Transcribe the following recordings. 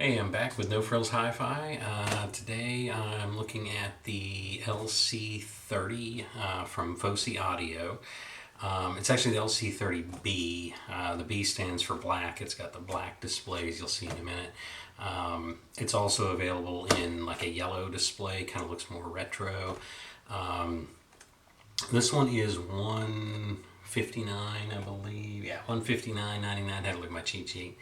Hey, I'm back with No Frills Hi-Fi. Today I'm looking at the LC30 from Fosi Audio. It's actually the LC30B. The B stands for black. It's got the black displays you'll see in a minute. It's also available in like a yellow display, kind of looks more retro. This one is $159, I believe. Yeah, $159.99. Had to look at my cheat sheet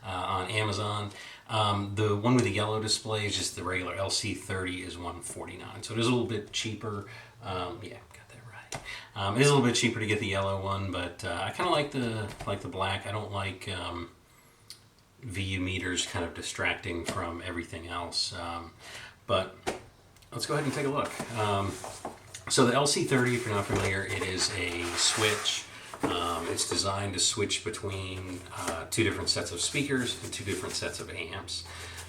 on Amazon. The one with the yellow display is just the regular LC30 is $149. So it is a little bit cheaper. Yeah, got that right. It is a little bit cheaper to get the yellow one, but I kind of like the black. I don't like VU meters kind of distracting from everything else. But let's go ahead and take a look. So the LC30, if you're not familiar, it is a switch. It's designed to switch between two different sets of speakers and two different sets of amps.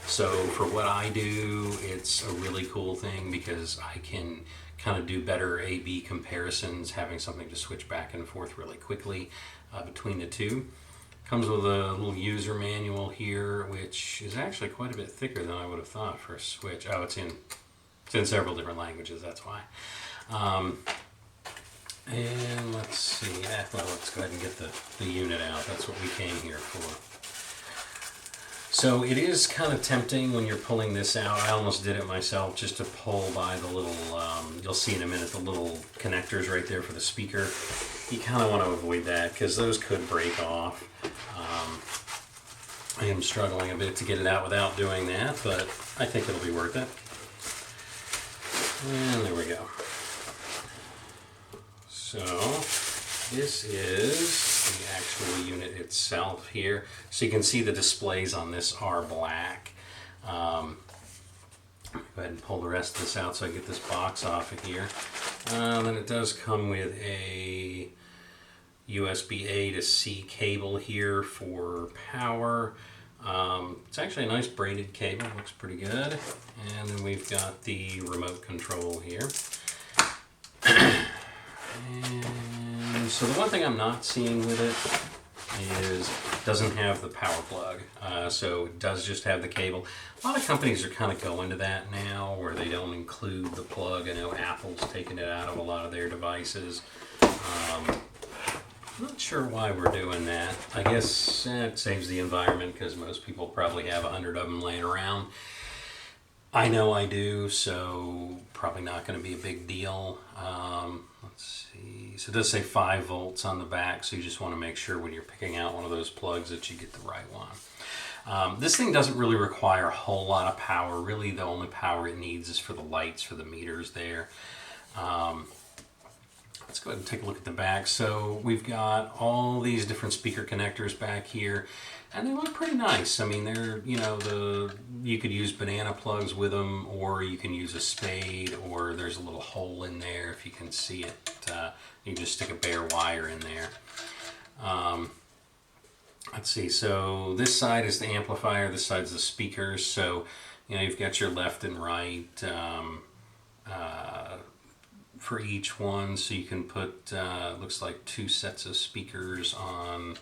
So for what I do, it's a really cool thing because I can kind of do better A/B comparisons, having something to switch back and forth really quickly between the two. Comes with a little user manual here, which is actually quite a bit thicker than I would have thought for a switch. Oh, it's in several different languages, that's why. And let's see, well, let's go ahead and get the unit out. That's what we came here for. So it is kind of tempting when you're pulling this out. I almost did it myself just to pull by the little, you'll see in a minute, the little connectors right there for the speaker. You kind of want to avoid that because those could break off. I am struggling a bit to get it out without doing that, but I think it'll be worth it. And there we go. So this is the actual unit itself here. So you can see the displays on this are black. Go ahead and pull the rest of this out so I get this box off of here. Then it does come with a USB-A to C cable here for power. It's actually a nice braided cable, looks pretty good. And then we've got the remote control here. And so the one thing I'm not seeing with it is it doesn't have the power plug. So it does just have the cable. A lot of companies are kind of going to that now where they don't include the plug. I know Apple's taken it out of a lot of their devices. I'm not sure why we're doing that. I guess it saves the environment because most people probably have 100 of them laying around. I know I do, so probably not going to be a big deal. Let's see. So it does say 5 volts on the back, so you just want to make sure when you're picking out one of those plugs that you get the right one. This thing doesn't really require a whole lot of power. Really, the only power it needs is for the lights, for the meters there. Let's go ahead and take a look at the back. So we've got all these different speaker connectors back here, and they look pretty nice. I mean, they're, you could use banana plugs with them, or you can use a spade, or there's a little hole in there if you can see it. You just stick a bare wire in there. Let's see, so this side is the amplifier, this side's the speakers. So, you've got your left and right for each one, so you can put looks like 2 sets of speakers on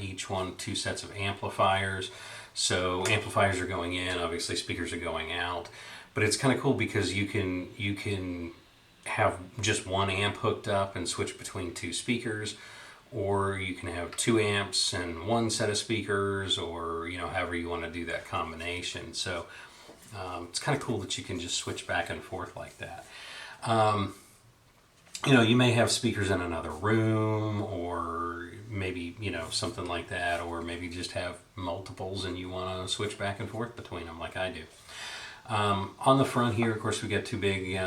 each one, 2 sets of amplifiers. So amplifiers are going in, obviously speakers are going out, but it's kind of cool because you can have just 1 amp hooked up and switch between 2 speakers, or you can have 2 amps and 1 set of speakers, or however you want to do that combination. So it's kind of cool that you can just switch back and forth like that. You may have speakers in another room, or maybe, something like that, or maybe just have multiples and you want to switch back and forth between them like I do. On the front here, of course, we got 2 big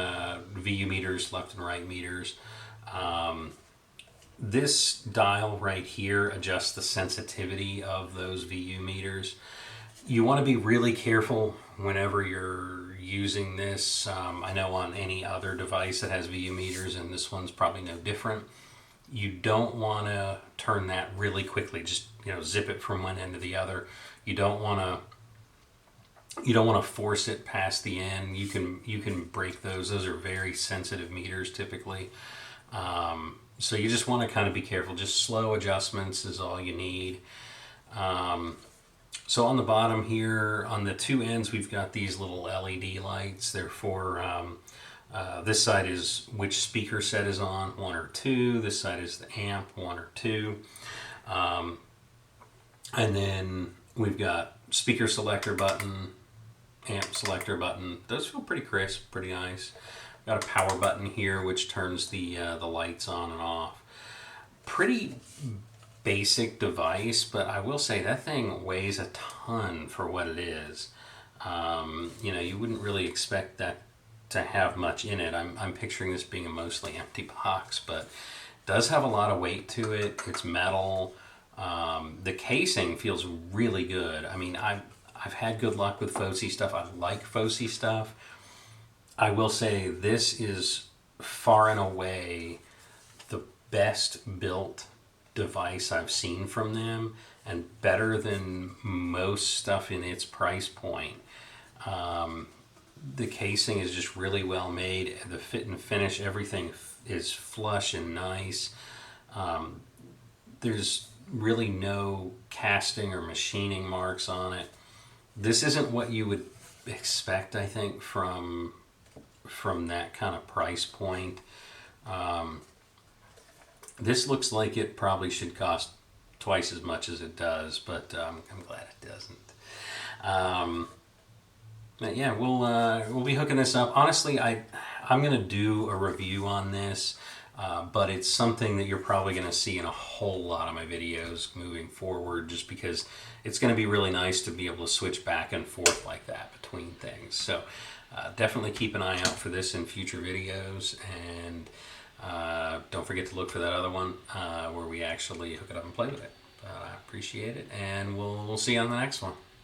VU meters, left and right meters. This dial right here adjusts the sensitivity of those VU meters. You want to be really careful whenever you're using this. I know on any other device that has VU meters, and this one's probably no different, you don't want to turn that really quickly. Just zip it from one end to the other. You don't want to force it past the end. You can break those. Those are very sensitive meters typically. So you just want to kind of be careful. Just slow adjustments is all you need. So on the bottom here, on the two ends, we've got these little LED lights. They're for, this side is which speaker set is on, 1 or 2. This side is the amp, 1 or 2. And then we've got speaker selector button, amp selector button. Those feel pretty crisp, pretty nice. Got a power button here which turns the lights on and off. Pretty basic device, but I will say that thing weighs a ton for what it is. You know, you wouldn't really expect that to have much in it. I'm picturing this being a mostly empty box, but it does have a lot of weight to it. It's metal. The casing feels really good. I mean, I've had good luck with Fosi stuff. I like Fosi stuff. I will say this is far and away the best built device I've seen from them, and better than most stuff in its price point. The casing is just really well made. The fit and finish, everything is flush and nice. There's really no casting or machining marks on it. This isn't what you would expect, I think, from that kind of price point. This looks like it probably should cost twice as much as it does, but I'm glad it doesn't. But yeah, we'll be hooking this up. Honestly, I'm gonna do a review on this, but it's something that you're probably gonna see in a whole lot of my videos moving forward, just because it's gonna be really nice to be able to switch back and forth like that between things. So definitely keep an eye out for this in future videos, and don't forget to look for that other one where we actually hook it up and play with it. I appreciate it, and we'll see you on the next one.